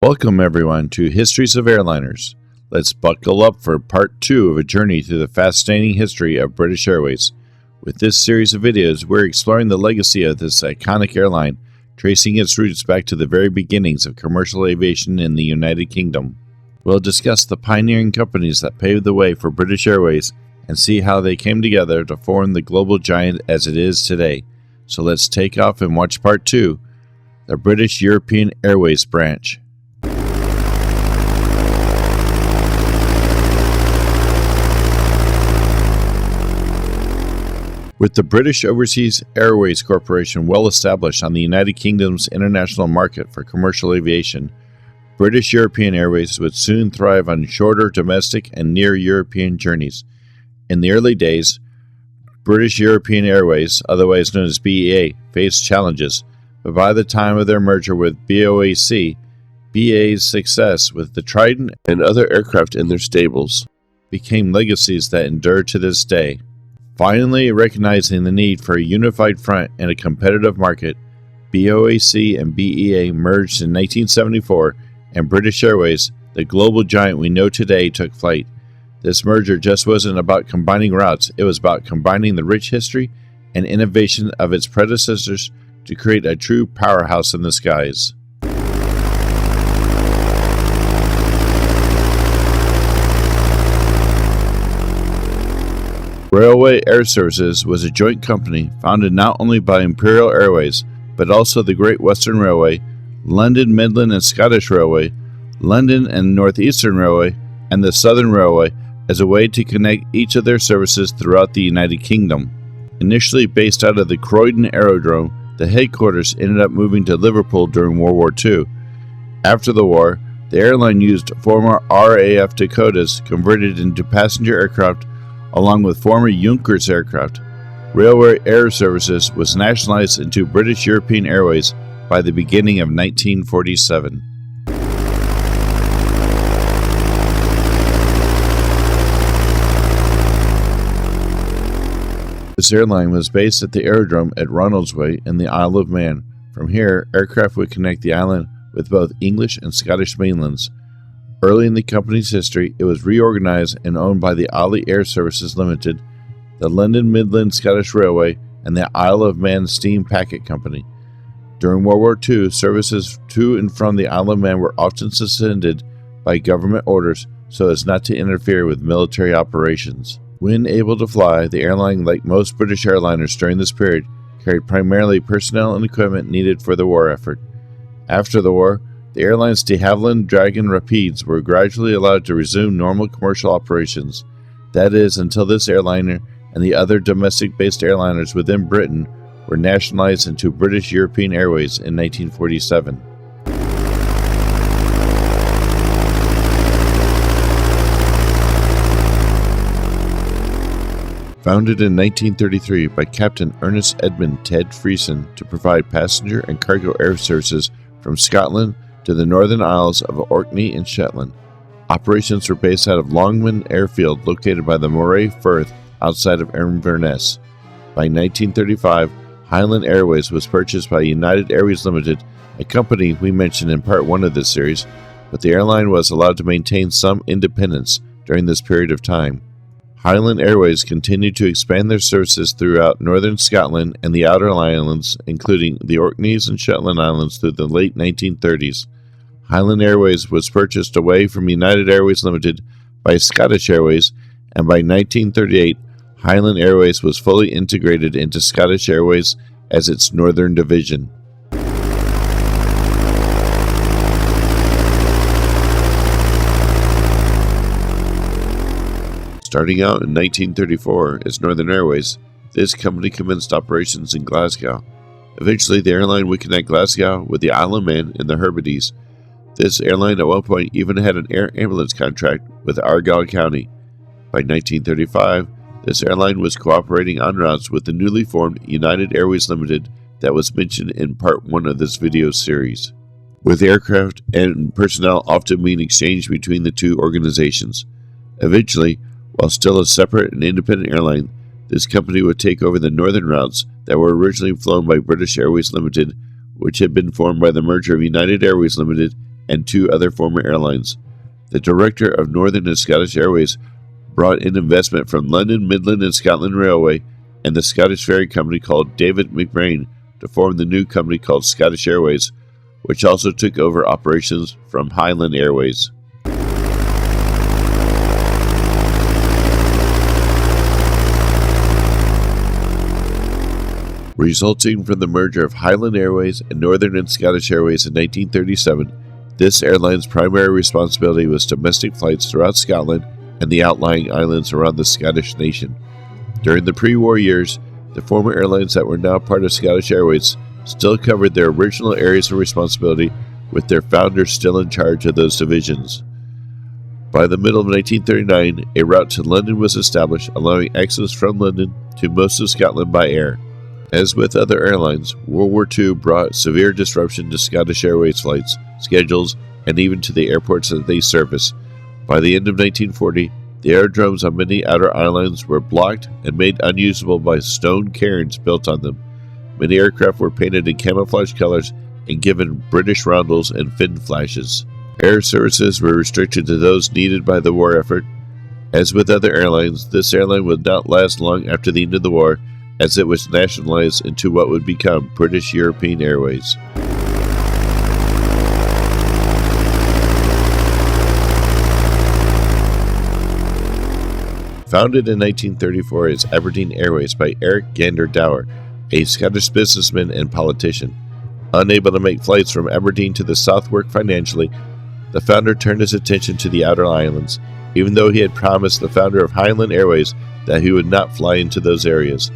Welcome everyone to Histories of Airliners. Let's buckle up for part 2 of a journey through the fascinating history of British Airways. With this series of videos, we're exploring the legacy of this iconic airline, tracing its roots back to the very beginnings of commercial aviation in the United Kingdom. We'll discuss the pioneering companies that paved the way for British Airways and see how they came together to form the global giant as it is today. So let's take off and watch part 2, the British European Airways branch. With the British Overseas Airways Corporation well established on the United Kingdom's international market for commercial aviation, British European Airways would soon thrive on shorter domestic and near-European journeys. In the early days, British European Airways, otherwise known as BEA, faced challenges, but by the time of their merger with BOAC, BEA's success with the Trident and other aircraft in their stables became legacies that endure to this day. Finally recognizing the need for a unified front and a competitive market, BOAC and BEA merged in 1974, and British Airways, the global giant we know today, took flight. This merger just wasn't about combining routes, it was about combining the rich history and innovation of its predecessors to create a true powerhouse in the skies. Railway Air Services was a joint company founded not only by Imperial Airways, but also the Great Western Railway, London Midland and Scottish Railway, London and North Eastern Railway, and the Southern Railway as a way to connect each of their services throughout the United Kingdom. Initially based out of the Croydon Aerodrome, the headquarters ended up moving to Liverpool during World War II. After the war, the airline used former RAF Dakotas converted into passenger aircraft along with former Junkers aircraft. Railway Air Services was nationalized into British European Airways by the beginning of 1947. This airline was based at the aerodrome at Ronaldsway in the Isle of Man. From here, aircraft would connect the island with both English and Scottish mainlands. Early in the company's history, it was reorganized and owned by the Isle Air Services Limited, the London Midland Scottish Railway, and the Isle of Man Steam Packet Company. During World War II, services to and from the Isle of Man were often suspended by government orders so as not to interfere with military operations. When able to fly, the airline, like most British airliners during this period, carried primarily personnel and equipment needed for the war effort. After the war, the airline's de Havilland Dragon Rapides were gradually allowed to resume normal commercial operations. That is, until this airliner and the other domestic-based airliners within Britain were nationalized into British European Airways in 1947. Founded in 1933 by Captain Ernest Edmund Ted Freeson to provide passenger and cargo air services from Scotland to the Northern Isles of Orkney and Shetland. Operations were based out of Longman Airfield located by the Moray Firth outside of Inverness. By 1935, Highland Airways was purchased by United Airways Limited, a company we mentioned in part 1 of this series, but the airline was allowed to maintain some independence during this period of time. Highland Airways continued to expand their services throughout northern Scotland and the outer islands, including the Orkneys and Shetland Islands through the late 1930s. Highland Airways was purchased away from United Airways Limited by Scottish Airways, and by 1938, Highland Airways was fully integrated into Scottish Airways as its northern division. Starting out in 1934 as Northern Airways, this company commenced operations in Glasgow. Eventually, the airline would connect Glasgow with the Isle of Man and the Hebrides. This airline at one point even had an air ambulance contract with Argyll County. By 1935, this airline was cooperating on routes with the newly formed United Airways Limited that was mentioned in part 1 of this video series, with aircraft and personnel often being exchanged between the two organizations. Eventually, while still a separate and independent airline, this company would take over the northern routes that were originally flown by British Airways Limited, which had been formed by the merger of United Airways Limited and 2 other former airlines. The director of Northern and Scottish Airways brought in investment from London, Midland and Scotland Railway and the Scottish ferry company called David McBrain to form the new company called Scottish Airways, which also took over operations from Highland Airways. Resulting from the merger of Highland Airways and Northern and Scottish Airways in 1937, this airline's primary responsibility was domestic flights throughout Scotland and the outlying islands around the Scottish nation. During the pre-war years, the former airlines that were now part of Scottish Airways still covered their original areas of responsibility, with their founders still in charge of those divisions. By the middle of 1939, a route to London was established, allowing access from London to most of Scotland by air. As with other airlines, World War II brought severe disruption to Scottish Airways flights, schedules, and even to the airports that they service. By the end of 1940, the aerodromes on many outer islands were blocked and made unusable by stone cairns built on them. Many aircraft were painted in camouflage colors and given British roundels and fin flashes. Air services were restricted to those needed by the war effort. As with other airlines, this airline would not last long after the end of the war, as it was nationalized into what would become British European Airways. Founded in 1934 as Aberdeen Airways by Eric Gander Dower, a Scottish businessman and politician. Unable to make flights from Aberdeen to the Southwark financially, the founder turned his attention to the outer islands, even though he had promised the founder of Highland Airways that he would not fly into those areas.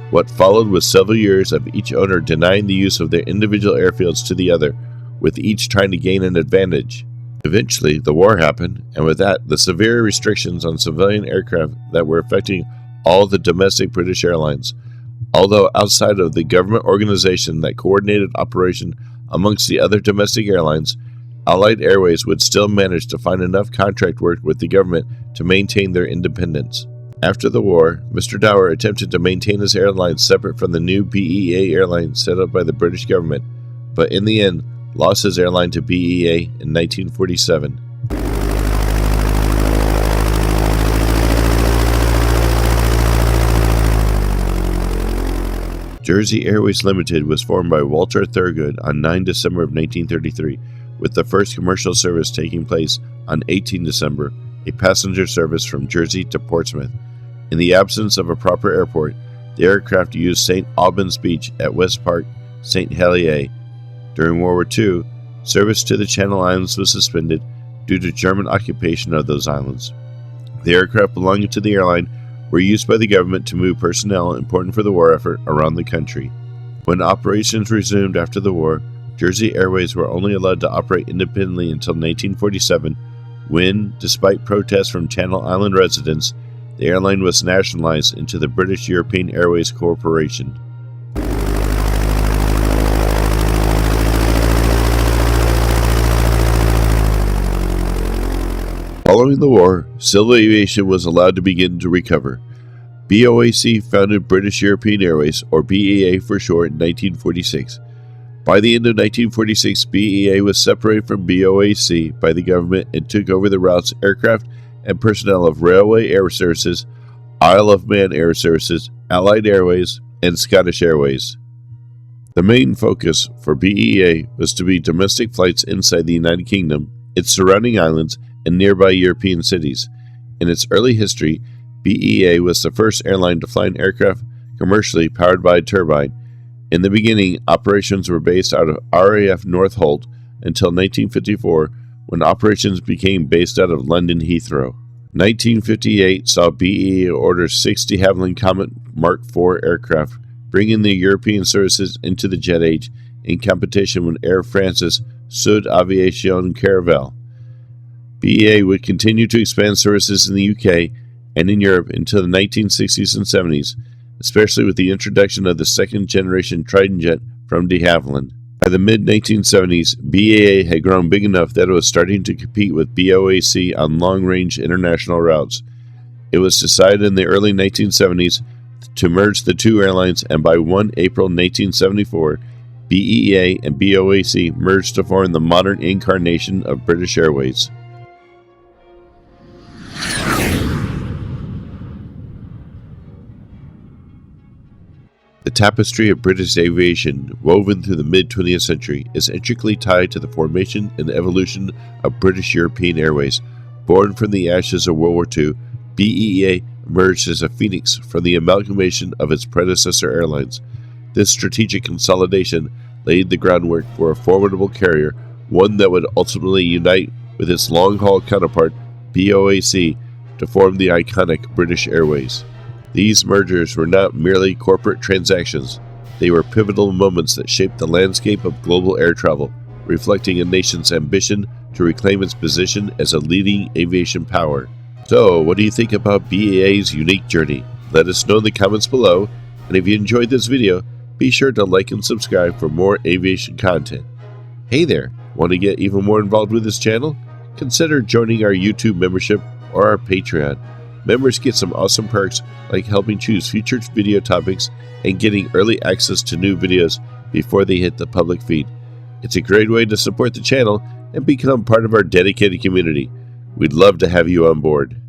What followed was several years of each owner denying the use of their individual airfields to the other, with each trying to gain an advantage. Eventually, the war happened, and with that, the severe restrictions on civilian aircraft that were affecting all the domestic British airlines. Although outside of the government organization that coordinated operation amongst the other domestic airlines, Allied Airways would still manage to find enough contract work with the government to maintain their independence. After the war, Mr. Dower attempted to maintain his airline separate from the new BEA airline set up by the British government, but in the end, lost his airline to BEA in 1947. Jersey Airways Limited was formed by Walter Thurgood on 9 December of 1933, with the first commercial service taking place on 18 December, a passenger service from Jersey to Portsmouth. In the absence of a proper airport, the aircraft used St. Albans Beach at West Park, St. Helier. During World War II, service to the Channel Islands was suspended due to German occupation of those islands. The aircraft belonging to the airline were used by the government to move personnel important for the war effort around the country. When operations resumed after the war, Jersey Airways were only allowed to operate independently until 1947, when, despite protests from Channel Island residents, the airline was nationalized into the British European Airways Corporation. Following the war, civil aviation was allowed to begin to recover. BOAC founded British European Airways, or BEA for short, in 1946. By the end of 1946, BEA was separated from BOAC by the government and took over the routes, aircraft, and personnel of Railway Air Services, Isle of Man Air Services, Allied Airways, and Scottish Airways. The main focus for BEA was to be domestic flights inside the United Kingdom, its surrounding islands, and nearby European cities. In its early history, BEA was the first airline to fly an aircraft commercially powered by a turbine. In the beginning, operations were based out of RAF Northolt until 1954, when operations became based out of London Heathrow. 1958 saw BEA order 6 de Havilland Comet Mark IV aircraft, bringing the European services into the jet age in competition with Air France's Sud Aviation Caravelle. BEA would continue to expand services in the UK and in Europe until the 1960s and 70s, especially with the introduction of the second-generation Trident jet from de Havilland. By the mid-1970s, BEA had grown big enough that it was starting to compete with BOAC on long-range international routes. It was decided in the early 1970s to merge the two airlines, and by 1 April 1974, BEA and BOAC merged to form the modern incarnation of British Airways. The tapestry of British aviation, woven through the mid-20th century, is intricately tied to the formation and evolution of British European Airways. Born from the ashes of World War II, BEA emerged as a phoenix from the amalgamation of its predecessor airlines. This strategic consolidation laid the groundwork for a formidable carrier, one that would ultimately unite with its long-haul counterpart, BOAC, to form the iconic British Airways. These mergers were not merely corporate transactions, they were pivotal moments that shaped the landscape of global air travel, reflecting a nation's ambition to reclaim its position as a leading aviation power. So, what do you think about BAA's unique journey? Let us know in the comments below, and if you enjoyed this video, be sure to like and subscribe for more aviation content. Hey there, want to get even more involved with this channel? Consider joining our YouTube membership or our Patreon. Members get some awesome perks like helping choose future video topics and getting early access to new videos before they hit the public feed. It's a great way to support the channel and become part of our dedicated community. We'd love to have you on board.